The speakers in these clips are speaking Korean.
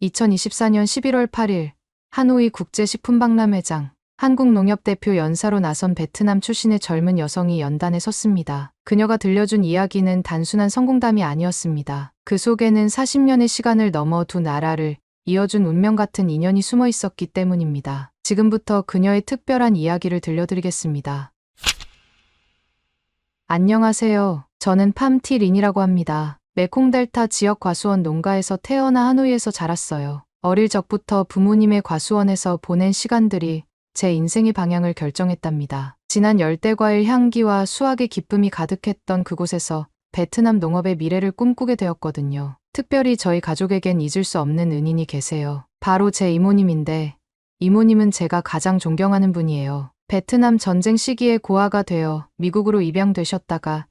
2024년 11월 8일 하노이 국제식품박람회장 한국농협대표 연사로 나선 베트남 출신의 젊은 여성이 연단에 섰습니다. 그녀가 들려준 이야기는 단순한 성공담이 아니었습니다. 그 속에는 40년의 시간을 넘어 두 나라를 이어준 운명 같은 인연이 숨어 있었기 때문입니다. 지금부터 그녀의 특별한 이야기를 들려드리겠습니다. 안녕하세요. 저는 팜티 린이라고 합니다. 메콩델타 지역 과수원 농가에서 태어나 하노이에서 자랐어요. 어릴 적부터 부모님의 과수원에서 보낸 시간들이 제 인생의 방향을 결정했답니다. 진한 열대과일 향기와 수확의 기쁨이 가득했던 그곳에서 베트남 농업의 미래를 꿈꾸게 되었거든요. 특별히 저희 가족에겐 잊을 수 없는 은인이 계세요. 바로 제 이모님인데, 이모님은 제가 가장 존경하는 분이에요. 베트남 전쟁 시기에 고아가 되어 미국으로 입양되셨다가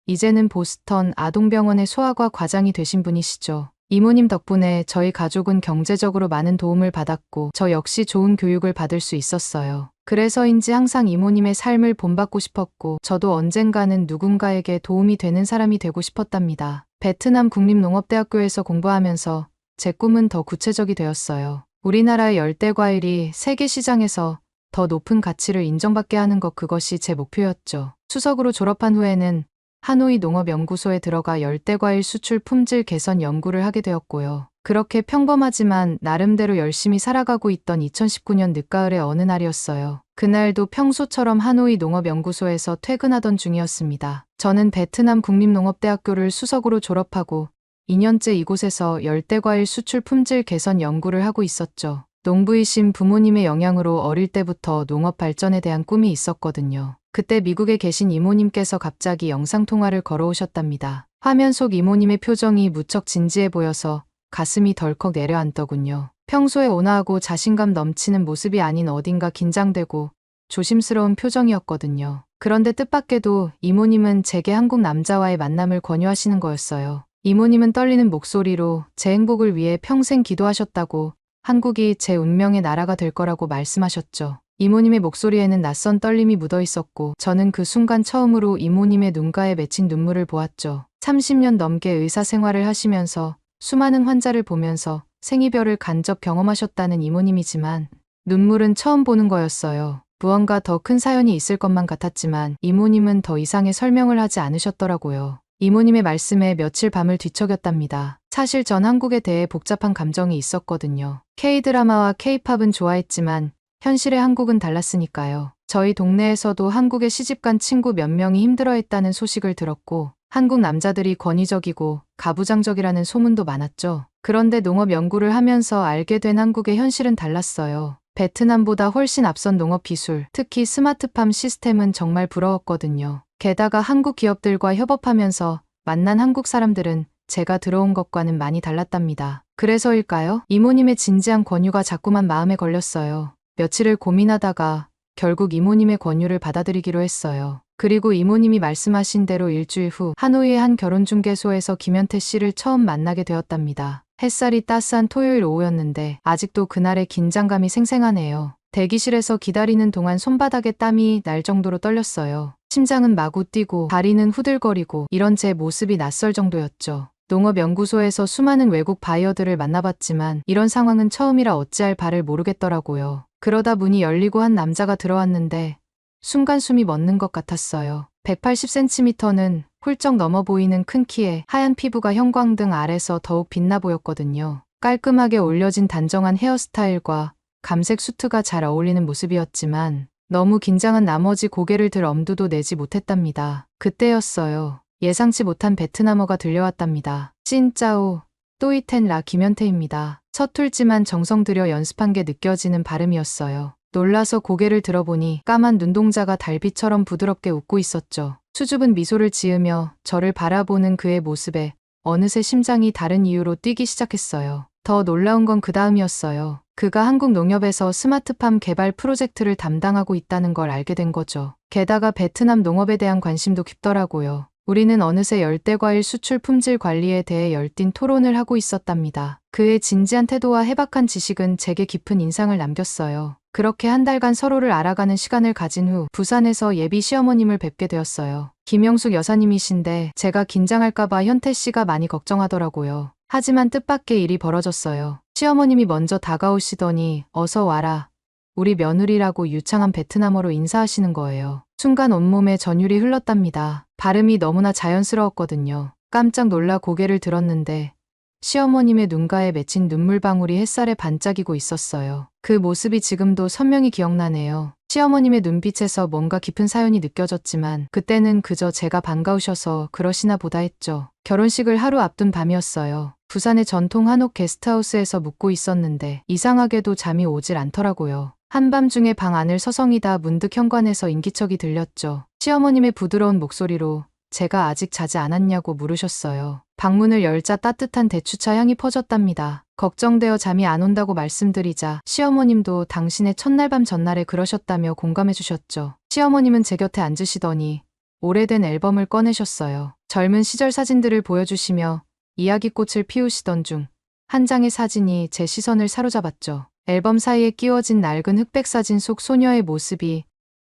이제는 보스턴 아동병원의 소아과 과장이 되신 분이시죠. 이모님 덕분에 저희 가족은 경제적으로 많은 도움을 받았고 저 역시 좋은 교육을 받을 수 있었어요. 그래서인지 항상 이모님의 삶을 본받고 싶었고 저도 언젠가는 누군가에게 도움이 되는 사람이 되고 싶었답니다. 베트남 국립농업대학교에서 공부하면서 제 꿈은 더 구체적이 되었어요. 우리나라의 열대과일이 세계 시장에서 더 높은 가치를 인정받게 하는 것, 그것이 제 목표였죠. 수석으로 졸업한 후에는 하노이 농업연구소에 들어가 열대과일 수출 품질 개선 연구를 하게 되었고요. 그렇게 평범하지만 나름대로 열심히 살아가고 있던 2019년 늦가을의 어느 날이었어요. 그날도 평소처럼 하노이 농업연구소에서 퇴근하던 중이었습니다. 저는 베트남 국립농업대학교를 수석으로 졸업하고 2년째 이곳에서 열대과일 수출 품질 개선 연구를 하고 있었죠. 농부이신 부모님의 영향으로 어릴 때부터 농업 발전에 대한 꿈이 있었거든요. 그때 미국에 계신 이모님께서 갑자기 영상통화를 걸어오셨답니다. 화면 속 이모님의 표정이 무척 진지해 보여서 가슴이 덜컥 내려앉더군요. 평소에 온화하고 자신감 넘치는 모습이 아닌 어딘가 긴장되고 조심스러운 표정이었거든요. 그런데 뜻밖에도 이모님은 제게 한국 남자와의 만남을 권유하시는 거였어요. 이모님은 떨리는 목소리로 제 행복을 위해 평생 기도하셨다고, 한국이 제 운명의 나라가 될 거라고 말씀하셨죠. 이모님의 목소리에는 낯선 떨림이 묻어 있었고 저는 그 순간 처음으로 이모님의 눈가에 맺힌 눈물을 보았죠. 30년 넘게 의사 생활을 하시면서 수많은 환자를 보면서 생이별을 간접 경험하셨다는 이모님이지만 눈물은 처음 보는 거였어요. 무언가 더 큰 사연이 있을 것만 같았지만 이모님은 더 이상의 설명을 하지 않으셨더라고요. 이모님의 말씀에 며칠 밤을 뒤척였답니다. 사실 전 한국에 대해 복잡한 감정이 있었거든요. K-드라마와 K-팝은 좋아했지만 현실의 한국은 달랐으니까요. 저희 동네에서도 한국에 시집간 친구 몇 명이 힘들어했다는 소식을 들었고 한국 남자들이 권위적이고 가부장적이라는 소문도 많았죠. 그런데 농업 연구를 하면서 알게 된 한국의 현실은 달랐어요. 베트남보다 훨씬 앞선 농업 기술, 특히 스마트팜 시스템은 정말 부러웠거든요. 게다가 한국 기업들과 협업하면서 만난 한국 사람들은 제가 들어온 것과는 많이 달랐답니다. 그래서일까요? 이모님의 진지한 권유가 자꾸만 마음에 걸렸어요. 며칠을 고민하다가 결국 이모님의 권유를 받아들이기로 했어요. 그리고 이모님이 말씀하신 대로 일주일 후 하노이의 한 결혼중개소에서 김현태 씨를 처음 만나게 되었답니다. 햇살이 따스한 토요일 오후였는데 아직도 그날의 긴장감이 생생하네요. 대기실에서 기다리는 동안 손바닥에 땀이 날 정도로 떨렸어요. 심장은 마구 뛰고 다리는 후들거리고 이런 제 모습이 낯설 정도였죠. 농업연구소에서 수많은 외국 바이어들을 만나봤지만 이런 상황은 처음이라 어찌할 바를 모르겠더라고요. 그러다 문이 열리고 한 남자가 들어왔는데 순간 숨이 멎는 것 같았어요. 180cm는 훌쩍 넘어 보이는 큰 키에 하얀 피부가 형광등 아래서 더욱 빛나 보였거든요. 깔끔하게 올려진 단정한 헤어스타일과 감색 수트가 잘 어울리는 모습이었지만 너무 긴장한 나머지 고개를 들 엄두도 내지 못했답니다. 그때였어요. 예상치 못한 베트남어가 들려왔답니다. 찐짜오, 또이텐 라 김현태입니다. 서툴지만 정성 들여 연습한 게 느껴지는 발음이었어요. 놀라서 고개를 들어보니 까만 눈동자가 달빛처럼 부드럽게 웃고 있었죠. 수줍은 미소를 지으며 저를 바라보는 그의 모습에 어느새 심장이 다른 이유로 뛰기 시작했어요. 더 놀라운 건 그 다음이었어요. 그가 한국 농협에서 스마트팜 개발 프로젝트를 담당하고 있다는 걸 알게 된 거죠. 게다가 베트남 농업에 대한 관심도 깊더라고요. 우리는 어느새 열대과일 수출 품질 관리에 대해 열띤 토론을 하고 있었답니다. 그의 진지한 태도와 해박한 지식은 제게 깊은 인상을 남겼어요. 그렇게 한 달간 서로를 알아가는 시간을 가진 후 부산에서 예비 시어머님을 뵙게 되었어요. 김영숙 여사님이신데 제가 긴장할까봐 현태 씨가 많이 걱정하더라고요. 하지만 뜻밖의 일이 벌어졌어요. 시어머님이 먼저 다가오시더니 어서 와라. 우리 며느리라고 유창한 베트남어로 인사하시는 거예요. 순간 온몸에 전율이 흘렀답니다. 발음이 너무나 자연스러웠거든요. 깜짝 놀라 고개를 들었는데 시어머님의 눈가에 맺힌 눈물방울이 햇살에 반짝이고 있었어요. 그 모습이 지금도 선명히 기억나네요. 시어머님의 눈빛에서 뭔가 깊은 사연이 느껴졌지만 그때는 그저 제가 반가우셔서 그러시나 보다 했죠. 결혼식을 하루 앞둔 밤이었어요. 부산의 전통 한옥 게스트하우스에서 묵고 있었는데 이상하게도 잠이 오질 않더라고요. 한밤중에 방 안을 서성이다 문득 현관에서 인기척이 들렸죠. 시어머님의 부드러운 목소리로 제가 아직 자지 않았냐고 물으셨어요. 방문을 열자 따뜻한 대추차 향이 퍼졌답니다. 걱정되어 잠이 안 온다고 말씀드리자 시어머님도 당신의 첫날 밤 전날에 그러셨다며 공감해 주셨죠. 시어머님은 제 곁에 앉으시더니 오래된 앨범을 꺼내셨어요. 젊은 시절 사진들을 보여주시며 이야기꽃을 피우시던 중 한 장의 사진이 제 시선을 사로잡았죠. 앨범 사이에 끼워진 낡은 흑백 사진 속 소녀의 모습이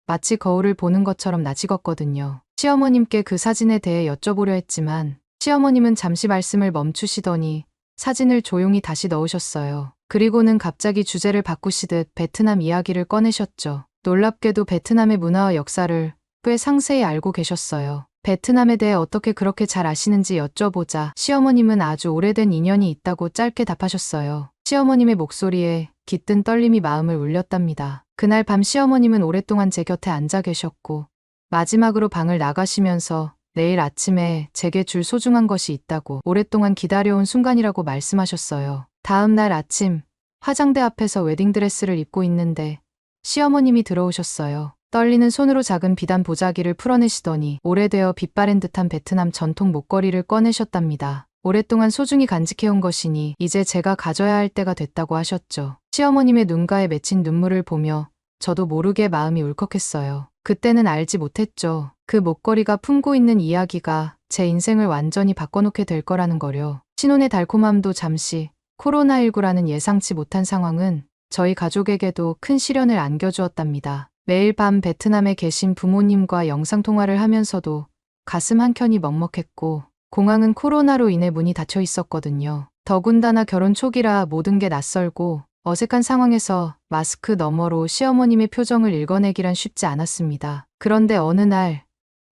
마치 거울을 보는 것처럼 낯익었거든요. 시어머님께 그 사진에 대해 여쭤보려 했지만 시어머님은 잠시 말씀을 멈추시더니 사진을 조용히 다시 넣으셨어요. 그리고는 갑자기 주제를 바꾸시듯 베트남 이야기를 꺼내셨죠. 놀랍게도 베트남의 문화와 역사를 꽤 상세히 알고 계셨어요. 베트남에 대해 어떻게 그렇게 잘 아시는지 여쭤보자 시어머님은 아주 오래된 인연이 있다고 짧게 답하셨어요. 시어머님의 목소리에 깃든 떨림이 마음을 울렸답니다. 그날 밤 시어머님은 오랫동안 제 곁에 앉아 계셨고 마지막으로 방을 나가시면서 내일 아침에 제게 줄 소중한 것이 있다고 오랫동안 기다려온 순간이라고 말씀하셨어요. 다음 날 아침 화장대 앞에서 웨딩드레스를 입고 있는데 시어머님이 들어오셨어요. 떨리는 손으로 작은 비단 보자기를 풀어내시더니 오래되어 빛바랜 듯한 베트남 전통 목걸이를 꺼내셨답니다. 오랫동안 소중히 간직해온 것이니 이제 제가 가져야 할 때가 됐다고 하셨죠. 시어머님의 눈가에 맺힌 눈물을 보며 저도 모르게 마음이 울컥했어요. 그때는 알지 못했죠. 그 목걸이가 품고 있는 이야기가 제 인생을 완전히 바꿔놓게 될 거라는 거요. 신혼의 달콤함도 잠시, 코로나19라는 예상치 못한 상황은 저희 가족에게도 큰 시련을 안겨주었답니다. 매일 밤 베트남에 계신 부모님과 영상통화를 하면서도 가슴 한켠이 먹먹했고 공항은 코로나로 인해 문이 닫혀 있었거든요. 더군다나 결혼 초기라 모든 게 낯설고 어색한 상황에서 마스크 너머로 시어머님의 표정을 읽어내기란 쉽지 않았습니다. 그런데 어느 날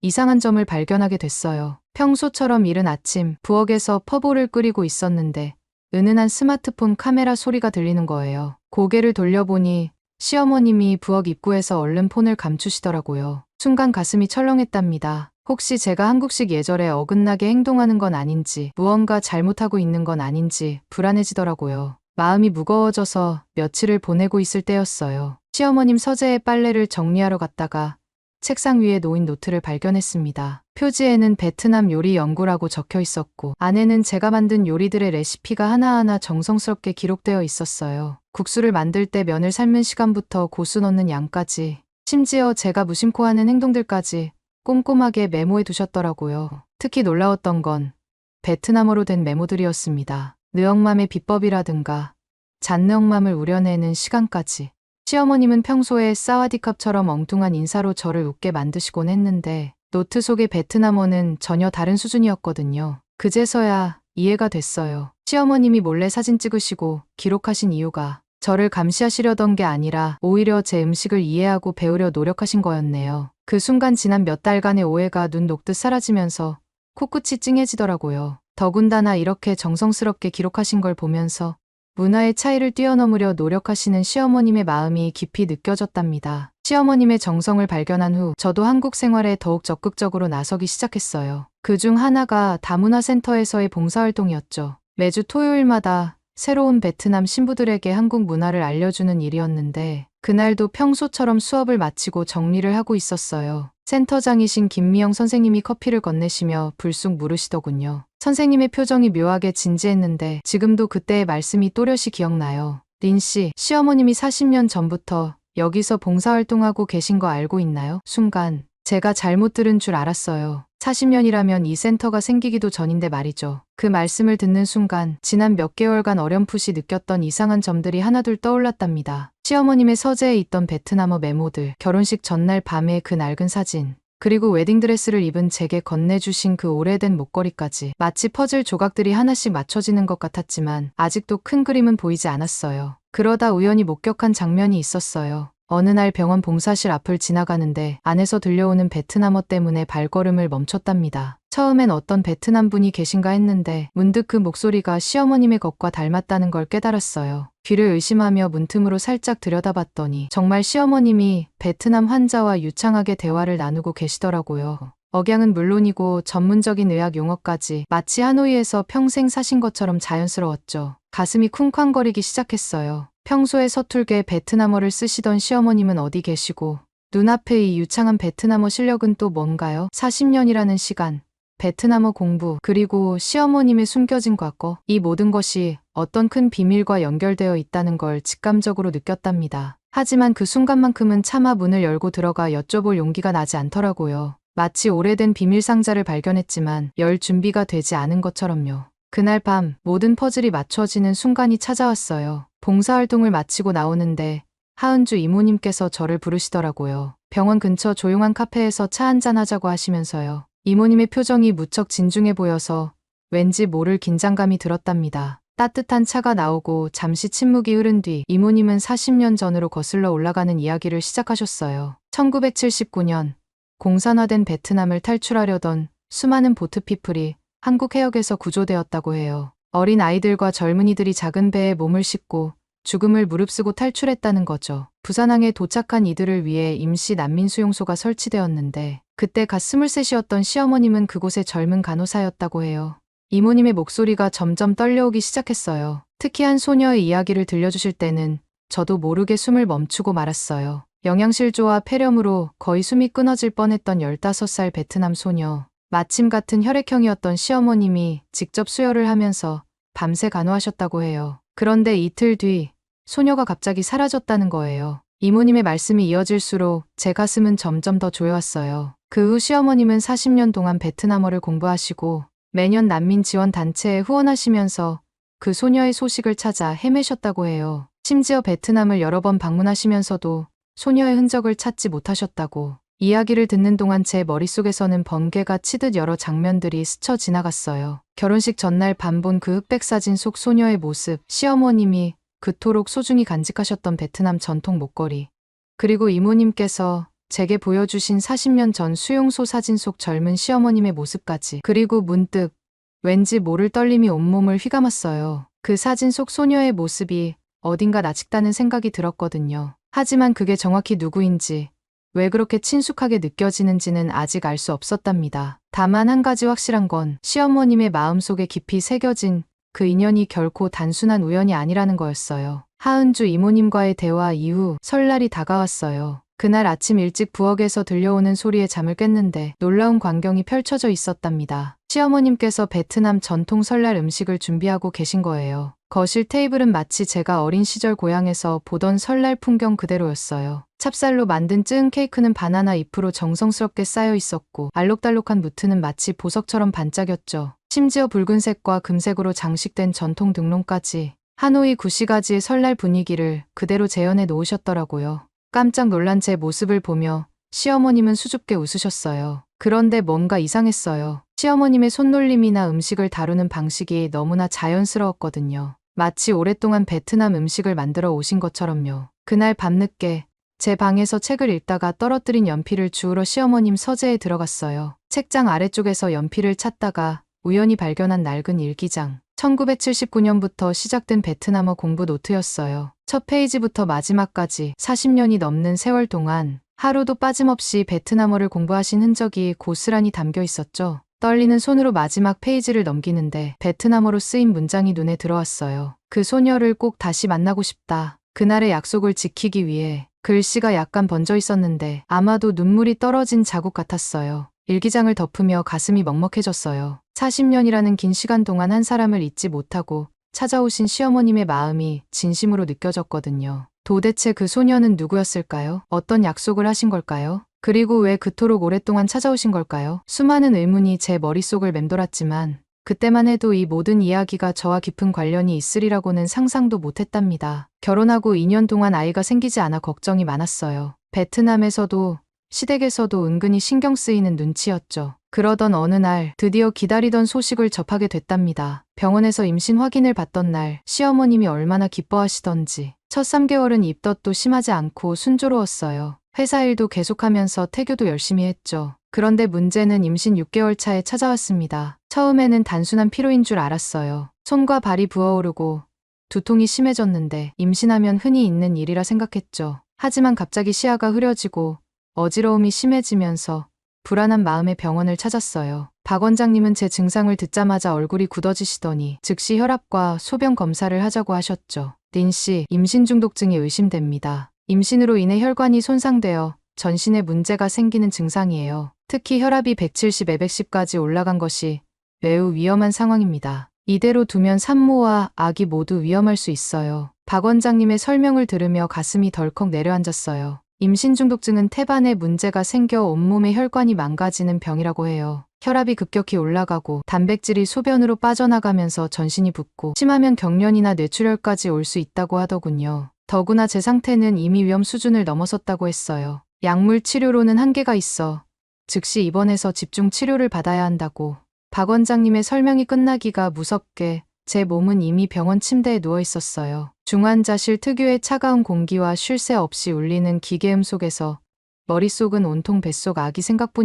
이상한 점을 발견하게 됐어요. 평소처럼 이른 아침 부엌에서 퍼볼을 끓이고 있었는데 은은한 스마트폰 카메라 소리가 들리는 거예요. 고개를 돌려보니 시어머님이 부엌 입구에서 얼른 폰을 감추시더라고요. 순간 가슴이 철렁했답니다. 혹시 제가 한국식 예절에 어긋나게 행동하는 건 아닌지, 무언가 잘못하고 있는 건 아닌지 불안해지더라고요. 마음이 무거워져서 며칠을 보내고 있을 때였어요. 시어머님 서재에 빨래를 정리하러 갔다가 책상 위에 놓인 노트를 발견했습니다. 표지에는 베트남 요리 연구라고 적혀 있었고 안에는 제가 만든 요리들의 레시피가 하나하나 정성스럽게 기록되어 있었어요. 국수를 만들 때 면을 삶는 시간부터 고수 넣는 양까지 심지어 제가 무심코 하는 행동들까지 꼼꼼하게 메모해 두셨더라고요. 특히 놀라웠던 건 베트남어로 된 메모들이었습니다. 느엉맘의 비법이라든가 잔느엉맘을 우려내는 시간까지. 시어머님은 평소에 사와디캅처럼 엉뚱한 인사로 저를 웃게 만드시곤 했는데 노트 속의 베트남어는 전혀 다른 수준이었거든요. 그제서야 이해가 됐어요. 시어머님이 몰래 사진 찍으시고 기록하신 이유가 저를 감시하시려던 게 아니라 오히려 제 음식을 이해하고 배우려 노력하신 거였네요. 그 순간 지난 몇 달간의 오해가 눈 녹듯 사라지면서 코끝이 찡해지더라고요. 더군다나 이렇게 정성스럽게 기록하신 걸 보면서 문화의 차이를 뛰어넘으려 노력하시는 시어머님의 마음이 깊이 느껴졌답니다. 시어머님의 정성을 발견한 후 저도 한국 생활에 더욱 적극적으로 나서기 시작했어요. 그중 하나가 다문화센터에서의 봉사활동이었죠. 매주 토요일마다 새로운 베트남 신부들에게 한국 문화를 알려주는 일이었는데 그날도 평소처럼 수업을 마치고 정리를 하고 있었어요. 센터장이신 김미영 선생님이 커피를 건네시며 불쑥 물으시더군요. 선생님의 표정이 묘하게 진지했는데 지금도 그때의 말씀이 또렷이 기억나요. 린 씨, 시어머님이 40년 전부터 여기서 봉사활동하고 계신 거 알고 있나요? 순간 제가 잘못 들은 줄 알았어요. 40년이라면 이 센터가 생기기도 전인데 말이죠. 그 말씀을 듣는 순간 지난 몇 개월간 어렴풋이 느꼈던 이상한 점들이 하나둘 떠올랐답니다. 시어머님의 서재에 있던 베트남어 메모들, 결혼식 전날 밤의 그 낡은 사진, 그리고 웨딩드레스를 입은 제게 건네주신 그 오래된 목걸이까지 마치 퍼즐 조각들이 하나씩 맞춰지는 것 같았지만 아직도 큰 그림은 보이지 않았어요. 그러다 우연히 목격한 장면이 있었어요. 어느 날 병원 봉사실 앞을 지나가는데 안에서 들려오는 베트남어 때문에 발걸음을 멈췄답니다. 처음엔 어떤 베트남 분이 계신가 했는데 문득 그 목소리가 시어머님의 것과 닮았다는 걸 깨달았어요. 귀를 의심하며 문틈으로 살짝 들여다봤더니 정말 시어머님이 베트남 환자와 유창하게 대화를 나누고 계시더라고요. 억양은 물론이고 전문적인 의학 용어까지 마치 하노이에서 평생 사신 것처럼 자연스러웠죠. 가슴이 쿵쾅거리기 시작했어요. 평소에 서툴게 베트남어를 쓰시던 시어머님은 어디 계시고 눈앞의 이 유창한 베트남어 실력은 또 뭔가요? 40년이라는 시간, 베트남어 공부, 그리고 시어머님의 숨겨진 과거, 이 모든 것이 어떤 큰 비밀과 연결되어 있다는 걸 직감적으로 느꼈답니다. 하지만 그 순간만큼은 차마 문을 열고 들어가 여쭤볼 용기가 나지 않더라고요. 마치 오래된 비밀 상자를 발견했지만 열 준비가 되지 않은 것처럼요. 그날 밤 모든 퍼즐이 맞춰지는 순간이 찾아왔어요. 봉사활동을 마치고 나오는데 하은주 이모님께서 저를 부르시더라고요. 병원 근처 조용한 카페에서 차 한잔 하자고 하시면서요. 이모님의 표정이 무척 진중해 보여서 왠지 모를 긴장감이 들었답니다. 따뜻한 차가 나오고 잠시 침묵이 흐른 뒤 이모님은 40년 전으로 거슬러 올라가는 이야기를 시작하셨어요. 1979년 공산화된 베트남을 탈출하려던 수많은 보트피플이 한국 해역에서 구조되었다고 해요. 어린 아이들과 젊은이들이 작은 배에 몸을 싣고 죽음을 무릅쓰고 탈출했다는 거죠. 부산항에 도착한 이들을 위해 임시 난민 수용소가 설치되었는데 그때 갓 23이었던 시어머님은 그곳의 젊은 간호사였다고 해요. 이모님의 목소리가 점점 떨려오기 시작했어요. 특히 한 소녀의 이야기를 들려주실 때는 저도 모르게 숨을 멈추고 말았어요. 영양실조와 폐렴으로 거의 숨이 끊어질 뻔했던 15살 베트남 소녀. 마침 같은 혈액형이었던 시어머님이 직접 수혈을 하면서 밤새 간호하셨다고 해요. 그런데 이틀 뒤 소녀가 갑자기 사라졌다는 거예요. 이모님의 말씀이 이어질수록 제 가슴은 점점 더 조여왔어요. 그 후 시어머님은 40년 동안 베트남어를 공부하시고 매년 난민 지원 단체에 후원하시면서 그 소녀의 소식을 찾아 헤매셨다고 해요. 심지어 베트남을 여러 번 방문하시면서도 소녀의 흔적을 찾지 못하셨다고. 이야기를 듣는 동안 제 머릿속에서는 번개가 치듯 여러 장면들이 스쳐 지나갔어요. 결혼식 전날 밤 본 그 흑백 사진 속 소녀의 모습, 시어머님이 그토록 소중히 간직하셨던 베트남 전통 목걸이, 그리고 이모님께서 제게 보여주신 40년 전 수용소 사진 속 젊은 시어머님의 모습까지. 그리고 문득 왠지 모를 떨림이 온몸을 휘감았어요. 그 사진 속 소녀의 모습이 어딘가 낯익다는 생각이 들었거든요. 하지만 그게 정확히 누구인지, 왜 그렇게 친숙하게 느껴지는지는 아직 알 수 없었답니다. 다만 한 가지 확실한 건 시어머님의 마음속에 깊이 새겨진 그 인연이 결코 단순한 우연이 아니라는 거였어요. 하은주 이모님과의 대화 이후 설날이 다가왔어요. 그날 아침 일찍 부엌에서 들려오는 소리에 잠을 깼는데 놀라운 광경이 펼쳐져 있었답니다. 시어머님께서 베트남 전통 설날 음식을 준비하고 계신 거예요. 거실 테이블은 마치 제가 어린 시절 고향에서 보던 설날 풍경 그대로였어요. 찹쌀로 만든 쯔은 케이크는 바나나 잎으로 정성스럽게 쌓여 있었고 알록달록한 무트는 마치 보석처럼 반짝였죠. 심지어 붉은색과 금색으로 장식된 전통 등롱까지 하노이 구시가지의 설날 분위기를 그대로 재현해 놓으셨더라고요. 깜짝 놀란 제 모습을 보며 시어머님은 수줍게 웃으셨어요. 그런데 뭔가 이상했어요. 시어머님의 손놀림이나 음식을 다루는 방식이 너무나 자연스러웠거든요. 마치 오랫동안 베트남 음식을 만들어 오신 것처럼요. 그날 밤늦게 제 방에서 책을 읽다가 떨어뜨린 연필을 주우러 시어머님 서재에 들어갔어요. 책장 아래쪽에서 연필을 찾다가 우연히 발견한 낡은 일기장. 1979년부터 시작된 베트남어 공부 노트였어요. 첫 페이지부터 마지막까지 40년이 넘는 세월 동안 하루도 빠짐없이 베트남어를 공부하신 흔적이 고스란히 담겨 있었죠. 떨리는 손으로 마지막 페이지를 넘기는데 베트남어로 쓰인 문장이 눈에 들어왔어요. 그 소녀를 꼭 다시 만나고 싶다. 그날의 약속을 지키기 위해. 글씨가 약간 번져 있었는데 아마도 눈물이 떨어진 자국 같았어요. 일기장을 덮으며 가슴이 먹먹해졌어요. 40년이라는 긴 시간 동안 한 사람을 잊지 못하고 찾아오신 시어머님의 마음이 진심으로 느껴졌거든요. 도대체 그 소녀는 누구였을까요? 어떤 약속을 하신 걸까요? 그리고 왜 그토록 오랫동안 찾아오신 걸까요? 수많은 의문이 제 머릿속을 맴돌았지만 그때만 해도 이 모든 이야기가 저와 깊은 관련이 있으리라고는 상상도 못했답니다. 결혼하고 2년 동안 아이가 생기지 않아 걱정이 많았어요. 베트남에서도 시댁에서도 은근히 신경 쓰이는 눈치였죠. 그러던 어느 날 드디어 기다리던 소식을 접하게 됐답니다. 병원에서 임신 확인을 받던 날 시어머님이 얼마나 기뻐하시던지 첫 3개월은 입덧도 심하지 않고 순조로웠어요. 회사 일도 계속하면서 태교도 열심히 했죠. 그런데 문제는 임신 6개월 차에 찾아왔습니다. 처음에는 단순한 피로인 줄 알았어요. 손과 발이 부어오르고 두통이 심해졌는데 임신하면 흔히 있는 일이라 생각했죠. 하지만 갑자기 시야가 흐려지고 어지러움이 심해지면서 불안한 마음에 병원을 찾았어요. 박 원장님은 제 증상을 듣자마자 얼굴이 굳어지시더니 즉시 혈압과 소변 검사를 하자고 하셨죠. 린 씨, 임신 중독증이 의심됩니다. 임신으로 인해 혈관이 손상되어 전신에 문제가 생기는 증상이에요. 특히 혈압이 170, 210까지 올라간 것이 매우 위험한 상황입니다. 이대로 두면 산모와 아기 모두 위험할 수 있어요. 박 원장님의 설명을 들으며 가슴이 덜컥 내려앉았어요. 임신 중독증은 태반에 문제가 생겨 온몸의 혈관이 망가지는 병이라고 해요. 혈압이 급격히 올라가고 단백질이 소변으로 빠져나가면서 전신이 붓고 심하면 경련이나 뇌출혈까지 올 수 있다고 하더군요. 더구나 제 상태는 이미 위험 수준을 넘어섰다고 했어요. 약물 치료로는 한계가 있어 즉시 입원해서 집중 치료를 받아야 한다고. 박 원장님의 설명이 끝나기가 무섭게 제 몸은 이미 병원 침대에 누워 있었어요. 중환자실 특유의 차가운 공기와 쉴 새 없이 울리는 기계음 속에서 머릿속은 온통 뱃속 아기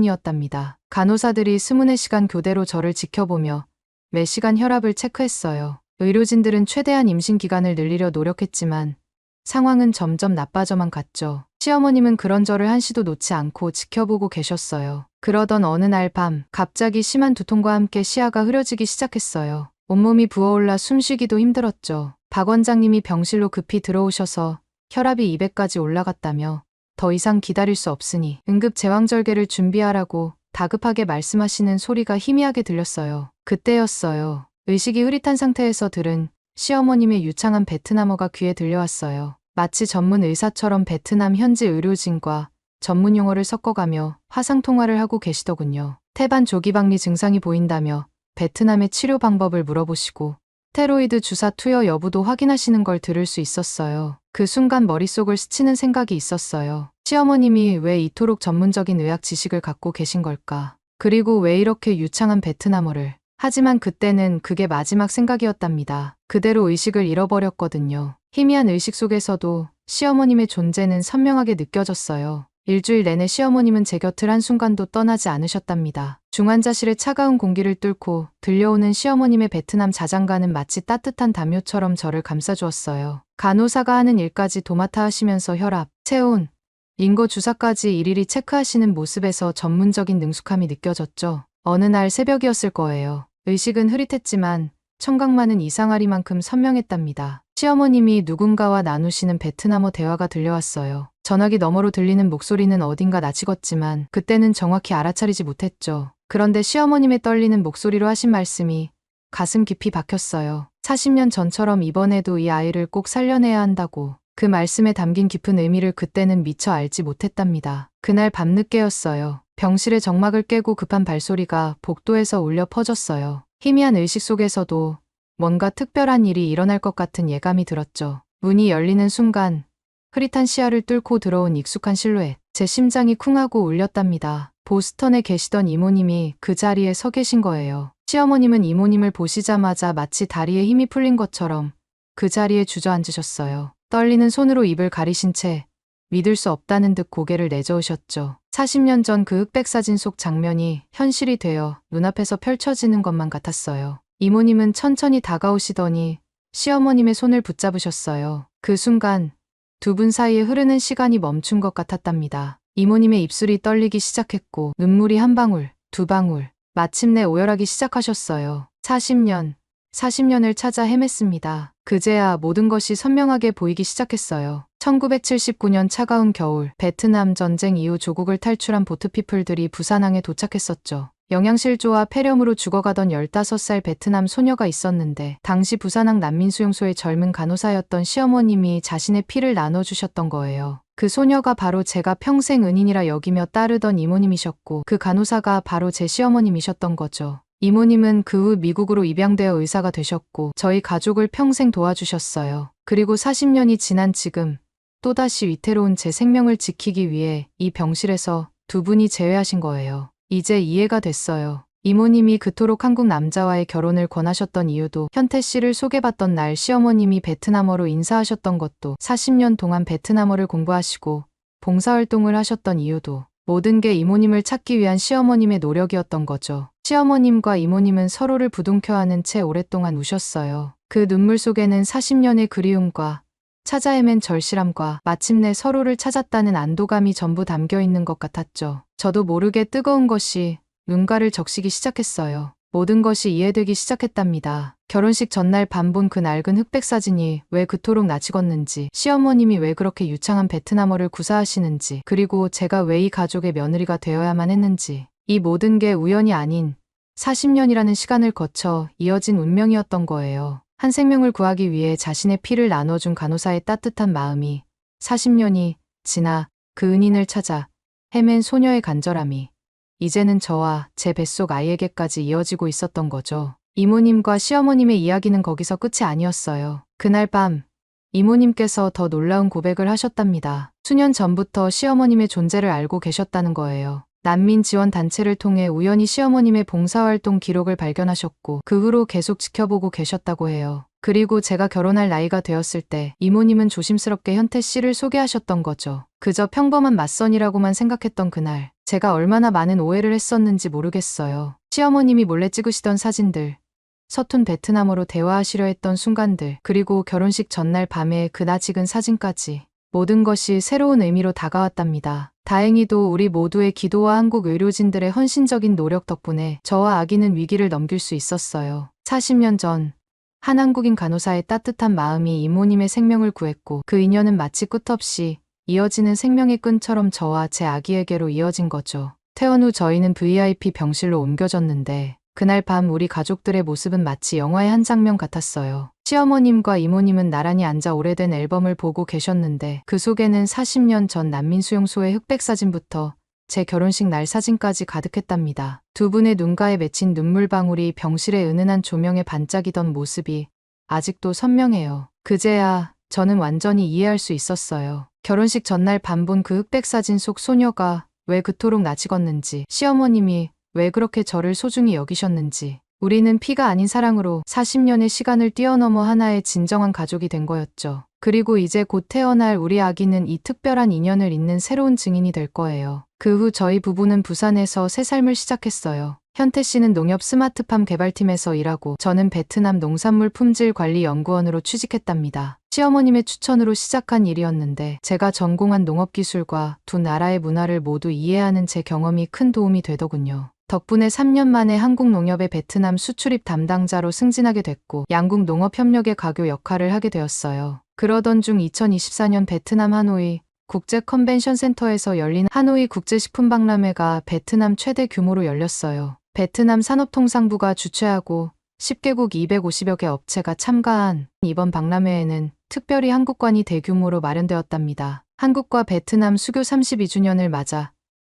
생각뿐이었답니다. 간호사들이 24시간 교대로 저를 지켜보며 매 시간 혈압을 체크했어요. 의료진들은 최대한 임신 기간을 늘리려 노력했지만 상황은 점점 나빠져만 갔죠. 시어머님은 그런 저를 한시도 놓지 않고 지켜보고 계셨어요. 그러던 어느 날 밤 갑자기 심한 두통과 함께 시야가 흐려지기 시작했어요. 온몸이 부어올라 숨쉬기도 힘들었죠. 박 원장님이 병실로 급히 들어오셔서 혈압이 200까지 올라갔다며 더 이상 기다릴 수 없으니 응급 제왕절개를 준비하라고 다급하게 말씀하시는 소리가 희미하게 들렸어요. 그때였어요. 의식이 흐릿한 상태에서 들은 시어머님의 유창한 베트남어가 귀에 들려왔어요. 마치 전문 의사처럼 베트남 현지 의료진과 전문 용어를 섞어가며 화상통화를 하고 계시더군요. 태반 조기박리 증상이 보인다며 베트남의 치료 방법을 물어보시고 스테로이드 주사 투여 여부도 확인하시는 걸 들을 수 있었어요. 그 순간 머릿속을 스치는 생각이 있었어요. 시어머님이 왜 이토록 전문적인 의학 지식을 갖고 계신 걸까? 그리고 왜 이렇게 유창한 베트남어를? 하지만 그때는 그게 마지막 생각이었답니다. 그대로 의식을 잃어버렸거든요. 희미한 의식 속에서도 시어머님의 존재는 선명하게 느껴졌어요. 일주일 내내 시어머님은 제 곁을 한순간도 떠나지 않으셨답니다. 중환자실의 차가운 공기를 뚫고 들려오는 시어머님의 베트남 자장가는 마치 따뜻한 담요처럼 저를 감싸주었어요. 간호사가 하는 일까지 도맡아 하시면서 혈압, 체온, 링거 주사까지 일일이 체크하시는 모습에서 전문적인 능숙함이 느껴졌죠. 어느 날 새벽이었을 거예요. 의식은 흐릿했지만 청각만은 이상하리만큼 선명했답니다. 시어머님이 누군가와 나누시는 베트남어 대화가 들려왔어요. 전화기 너머로 들리는 목소리는 어딘가 낯익었지만 그때는 정확히 알아차리지 못했죠. 그런데 시어머님의 떨리는 목소리로 하신 말씀이 가슴 깊이 박혔어요. 40년 전처럼 이번에도 이 아이를 꼭 살려내야 한다고. 그 말씀에 담긴 깊은 의미를 그때는 미처 알지 못했답니다. 그날 밤늦게였어요. 병실의 정막을 깨고 급한 발소리가 복도에서 울려 퍼졌어요. 희미한 의식 속에서도 뭔가 특별한 일이 일어날 것 같은 예감이 들었죠. 문이 열리는 순간 흐릿한 시야를 뚫고 들어온 익숙한 실루엣. 제 심장이 쿵하고 울렸답니다. 보스턴에 계시던 이모님이 그 자리에 서 계신 거예요. 시어머님은 이모님을 보시자마자 마치 다리에 힘이 풀린 것처럼 그 자리에 주저앉으셨어요. 떨리는 손으로 입을 가리신 채 믿을 수 없다는 듯 고개를 내저으셨죠. 40년 전 그 흑백 사진 속 장면이 현실이 되어 눈앞에서 펼쳐지는 것만 같았어요. 이모님은 천천히 다가오시더니 시어머님의 손을 붙잡으셨어요. 그 순간 두 분 사이에 흐르는 시간이 멈춘 것 같았답니다. 이모님의 입술이 떨리기 시작했고 눈물이 한 방울, 두 방울, 마침내 오열하기 시작하셨어요. 40년을 찾아 헤맸습니다. 그제야 모든 것이 선명하게 보이기 시작했어요. 1979년 차가운 겨울, 베트남 전쟁 이후 조국을 탈출한 보트피플들이 부산항에 도착했었죠. 영양실조와 폐렴으로 죽어가던 15살 베트남 소녀가 있었는데 당시 부산항 난민수용소의 젊은 간호사였던 시어머님이 자신의 피를 나눠주셨던 거예요. 그 소녀가 바로 제가 평생 은인이라 여기며 따르던 이모님이셨고 그 간호사가 바로 제 시어머님이셨던 거죠. 이모님은 그 후 미국으로 입양되어 의사가 되셨고 저희 가족을 평생 도와주셨어요. 그리고 40년이 지난 지금 또다시 위태로운 제 생명을 지키기 위해 이 병실에서 두 분이 제외하신 거예요. 이제 이해가 됐어요. 이모님이 그토록 한국 남자와의 결혼을 권하셨던 이유도, 현태 씨를 소개받던 날 시어머님이 베트남어로 인사하셨던 것도, 40년 동안 베트남어를 공부하시고 봉사활동을 하셨던 이유도, 모든 게 이모님을 찾기 위한 시어머님의 노력이었던 거죠. 시어머님과 이모님은 서로를 부둥켜안은 채 오랫동안 우셨어요. 그 눈물 속에는 40년의 그리움과 찾아 헤맨 절실함과 마침내 서로를 찾았다는 안도감이 전부 담겨 있는 것 같았죠. 저도 모르게 뜨거운 것이 눈가를 적시기 시작했어요. 모든 것이 이해되기 시작했답니다. 결혼식 전날 밤 본 그 낡은 흑백 사진이 왜 그토록 낯익었는지, 시어머님이 왜 그렇게 유창한 베트남어를 구사하시는지, 그리고 제가 왜 이 가족의 며느리가 되어야만 했는지, 이 모든 게 우연이 아닌 40년이라는 시간을 거쳐 이어진 운명이었던 거예요. 한 생명을 구하기 위해 자신의 피를 나눠준 간호사의 따뜻한 마음이 40년이 지나 그 은인을 찾아 헤맨 소녀의 간절함이 이제는 저와 제 뱃속 아이에게까지 이어지고 있었던 거죠. 이모님과 시어머님의 이야기는 거기서 끝이 아니었어요. 그날 밤 이모님께서 더 놀라운 고백을 하셨답니다. 수년 전부터 시어머님의 존재를 알고 계셨다는 거예요. 난민 지원 단체를 통해 우연히 시어머님의 봉사활동 기록을 발견하셨고 그 후로 계속 지켜보고 계셨다고 해요. 그리고 제가 결혼할 나이가 되었을 때 이모님은 조심스럽게 현태 씨를 소개하셨던 거죠. 그저 평범한 맞선이라고만 생각했던 그날, 제가 얼마나 많은 오해를 했었는지 모르겠어요. 시어머님이 몰래 찍으시던 사진들, 서툰 베트남어로 대화하시려 했던 순간들, 그리고 결혼식 전날 밤에 그 낯익은 사진까지, 모든 것이 새로운 의미로 다가왔답니다. 다행히도 우리 모두의 기도와 한국 의료진들의 헌신적인 노력 덕분에 저와 아기는 위기를 넘길 수 있었어요. 40년 전 한 한국인 간호사의 따뜻한 마음이 이모님의 생명을 구했고, 그 인연은 마치 끝없이 이어지는 생명의 끈처럼 저와 제 아기에게로 이어진 거죠. 퇴원 후 저희는 VIP 병실로 옮겨졌는데 그날 밤 우리 가족들의 모습은 마치 영화의 한 장면 같았어요. 시어머님과 이모님은 나란히 앉아 오래된 앨범을 보고 계셨는데 그 속에는 40년 전 난민수용소의 흑백 사진부터 제 결혼식 날 사진까지 가득했답니다. 두 분의 눈가에 맺힌 눈물방울이 병실의 은은한 조명에 반짝이던 모습이 아직도 선명해요. 그제야 저는 완전히 이해할 수 있었어요. 결혼식 전날 밤 본 그 흑백 사진 속 소녀가 왜 그토록 낯익었는지, 시어머님이 왜 그렇게 저를 소중히 여기셨는지, 우리는 피가 아닌 사랑으로 40년의 시간을 뛰어넘어 하나의 진정한 가족이 된 거였죠. 그리고 이제 곧 태어날 우리 아기는 이 특별한 인연을 잇는 새로운 증인이 될 거예요. 그 후 저희 부부는 부산에서 새 삶을 시작했어요. 현태 씨는 농협 스마트팜 개발팀에서 일하고 저는 베트남 농산물 품질 관리 연구원으로 취직했답니다. 시어머님의 추천으로 시작한 일이었는데 제가 전공한 농업기술과 두 나라의 문화를 모두 이해하는 제 경험이 큰 도움이 되더군요. 덕분에 3년 만에 한국 농협의 베트남 수출입 담당자로 승진하게 됐고 양국 농업협력의 가교 역할을 하게 되었어요. 그러던 중 2024년 베트남 하노이 국제 컨벤션 센터에서 열린 하노이 국제식품박람회가 베트남 최대 규모로 열렸어요. 베트남 산업통상부가 주최하고 10개국 250여 개 업체가 참가한 이번 박람회에는 특별히 한국관이 대규모로 마련되었답니다. 한국과 베트남 수교 32주년을 맞아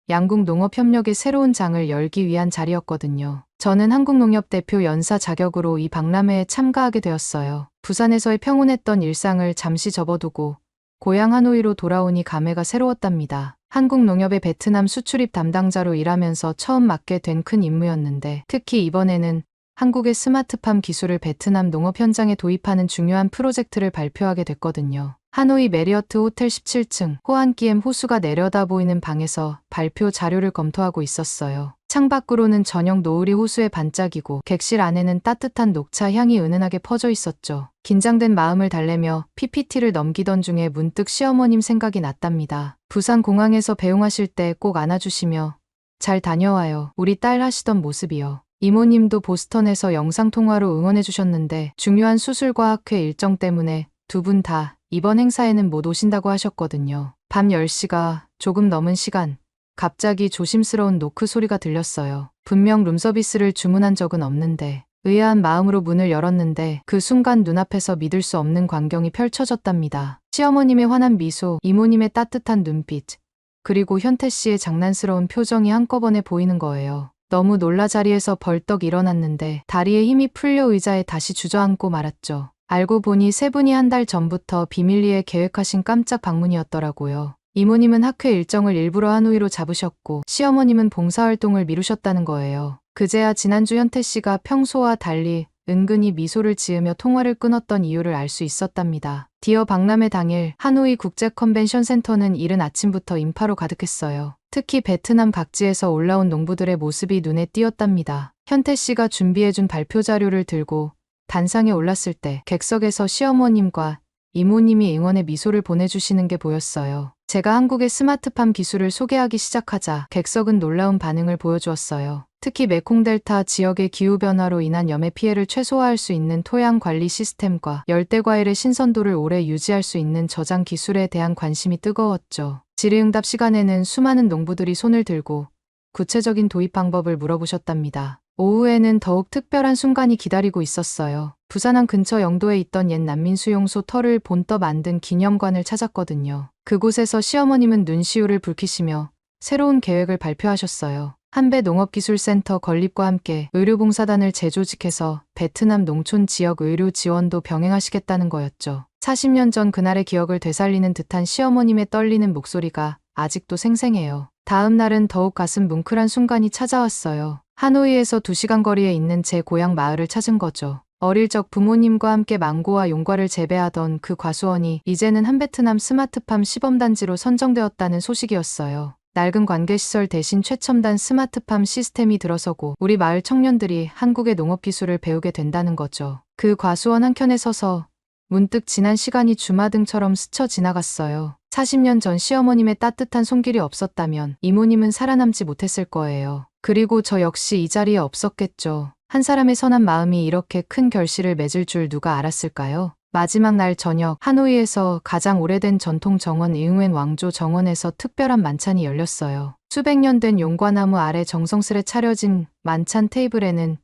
양국 농업협력의 새로운 장을 열기 위한 자리였거든요. 저는 한국농협 대표 연사 자격으로 이 박람회에 참가하게 되었어요. 부산에서의 평온했던 일상을 잠시 접어두고 고향 하노이로 돌아오니 감회가 새로웠답니다. 한국농협의 베트남 수출입 담당자로 일하면서 처음 맡게 된 큰 임무였는데 특히 이번에는 한국의 스마트팜 기술을 베트남 농업 현장에 도입하는 중요한 프로젝트를 발표하게 됐거든요. 하노이 메리어트 호텔 17층 호안기엠 호수가 내려다 보이는 방에서 발표 자료를 검토하고 있었어요. 창밖으로는 저녁 노을이 호수에 반짝이고 객실 안에는 따뜻한 녹차 향이 은은하게 퍼져 있었죠. 긴장된 마음을 달래며 PPT를 넘기던 중에 문득 시어머님 생각이 났답니다. 부산 공항에서 배웅하실 때 꼭 안아주시며 잘 다녀와요. 우리 딸 하시던 모습이요. 이모님도 보스턴에서 영상통화로 응원해주셨는데 중요한 수술과 학회 일정 때문에 두 분 다 이번 행사에는 못 오신다고 하셨거든요. 밤 10시가 조금 넘은 시간, 갑자기 조심스러운 노크 소리가 들렸어요. 분명 룸서비스를 주문한 적은 없는데 의아한 마음으로 문을 열었는데 그 순간 눈앞에서 믿을 수 없는 광경이 펼쳐졌답니다. 시어머님의 환한 미소, 이모님의 따뜻한 눈빛, 그리고 현태 씨의 장난스러운 표정이 한꺼번에 보이는 거예요. 너무 놀라 자리에서 벌떡 일어났는데 다리에 힘이 풀려 의자에 다시 주저앉고 말았죠. 알고 보니 세 분이 한 달 전부터 비밀리에 계획하신 깜짝 방문이었더라고요. 이모님은 학회 일정을 일부러 하노이로 잡으셨고 시어머님은 봉사활동을 미루셨다는 거예요. 그제야 지난주 현태 씨가 평소와 달리 은근히 미소를 지으며 통화를 끊었던 이유를 알 수 있었답니다. 디어 박람회 당일 하노이 국제 컨벤션 센터는 이른 아침부터 인파로 가득했어요. 특히 베트남 각지에서 올라온 농부들의 모습이 눈에 띄었답니다. 현태 씨가 준비해준 발표 자료를 들고 단상에 올랐을 때 객석에서 시어머님과 이모님이 응원의 미소를 보내주시는 게 보였어요. 제가 한국의 스마트팜 기술을 소개하기 시작하자 객석은 놀라운 반응을 보여주었어요. 특히 메콩델타 지역의 기후변화로 인한 염해 피해를 최소화할 수 있는 토양 관리 시스템과 열대과일의 신선도를 오래 유지할 수 있는 저장 기술에 대한 관심이 뜨거웠죠. 질의응답 시간에는 수많은 농부들이 손을 들고 구체적인 도입 방법을 물어보셨답니다. 오후에는 더욱 특별한 순간이 기다리고 있었어요. 부산항 근처 영도에 있던 옛 난민수용소 터를 본떠 만든 기념관을 찾았거든요. 그곳에서 시어머님은 눈시울을 붉히시며 새로운 계획을 발표하셨어요. 한배 농업기술센터 건립과 함께 의료봉사단을 재조직해서 베트남 농촌 지역 의료 지원도 병행하시겠다는 거였죠. 40년 전 그날의 기억을 되살리는 듯한 시어머님의 떨리는 목소리가 아직도 생생해요. 다음 날은 더욱 가슴 뭉클한 순간이 찾아왔어요. 하노이에서 2시간 거리에 있는 제 고향 마을을 찾은 거죠. 어릴 적 부모님과 함께 망고와 용과를 재배하던 그 과수원이 이제는 한베트남 스마트팜 시범단지로 선정되었다는 소식이었어요. 낡은 관계시설 대신 최첨단 스마트팜 시스템이 들어서고 우리 마을 청년들이 한국의 농업기술을 배우게 된다는 거죠. 그 과수원 한켠에 서서 문득 지난 시간이 주마등처럼 스쳐 지나갔어요. 40년 전 시어머님의 따뜻한 손길이 없었다면 이모님은 살아남지 못했을 거예요. 그리고 저 역시 이 자리에 없었겠죠. 한 사람의 선한 마음이 이렇게 큰 결실을 맺을 줄 누가 알았을까요? 마지막 날 저녁 하노이에서 가장 오래된 전통 정원 이응웬 왕조 정원에서 특별한 만찬이 열렸어요. 수백 년 된 용과나무 아래 정성스레 차려진 만찬 테이블에는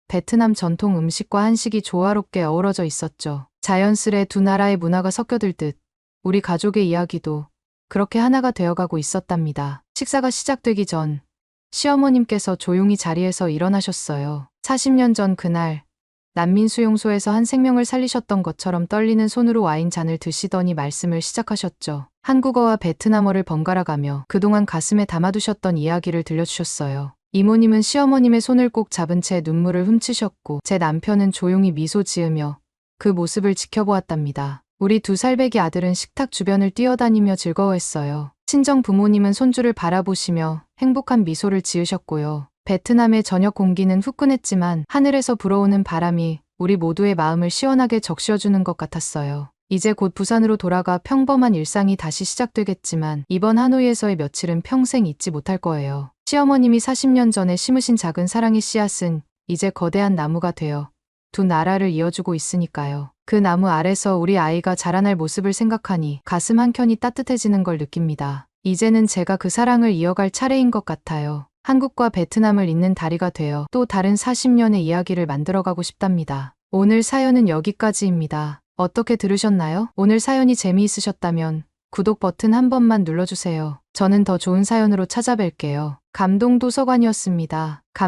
베트남 전통 음식과 한식이 조화롭게 어우러져 있었죠. 자연스레 두 나라의 문화가 섞여들듯 우리 가족의 이야기도 그렇게 하나가 되어가고 있었답니다. 식사가 시작되기 전 시어머님께서 조용히 자리에서 일어나셨어요. 40년 전 그날 난민수용소에서 한 생명을 살리셨던 것처럼 떨리는 손으로 와인잔을 드시더니 말씀을 시작하셨죠. 한국어와 베트남어를 번갈아가며 그동안 가슴에 담아두셨던 이야기를 들려주셨어요. 이모님은 시어머님의 손을 꼭 잡은 채 눈물을 훔치셨고 제 남편은 조용히 미소 지으며 그 모습을 지켜보았답니다. 우리 2살배기 아들은 식탁 주변을 뛰어다니며 즐거워했어요. 친정 부모님은 손주를 바라보시며 행복한 미소를 지으셨고요. 베트남의 저녁 공기는 후끈했지만 하늘에서 불어오는 바람이 우리 모두의 마음을 시원하게 적셔주는 것 같았어요. 이제 곧 부산으로 돌아가 평범한 일상이 다시 시작되겠지만 이번 하노이에서의 며칠은 평생 잊지 못할 거예요. 시어머님이 40년 전에 심으신 작은 사랑의 씨앗은 이제 거대한 나무가 되어 두 나라를 이어주고 있으니까요. 그 나무 아래서 우리 아이가 자라날 모습을 생각하니 가슴 한켠이 따뜻해지는 걸 느낍니다. 이제는 제가 그 사랑을 이어갈 차례인 것 같아요. 한국과 베트남을 잇는 다리가 되어 또 다른 40년의 이야기를 만들어가고 싶답니다. 오늘 사연은 여기까지입니다. 어떻게 들으셨나요? 오늘 사연이 재미있으셨다면 구독 버튼 한 번만 눌러주세요. 저는 더 좋은 사연으로 찾아뵐게요. 감동도서관이었습니다.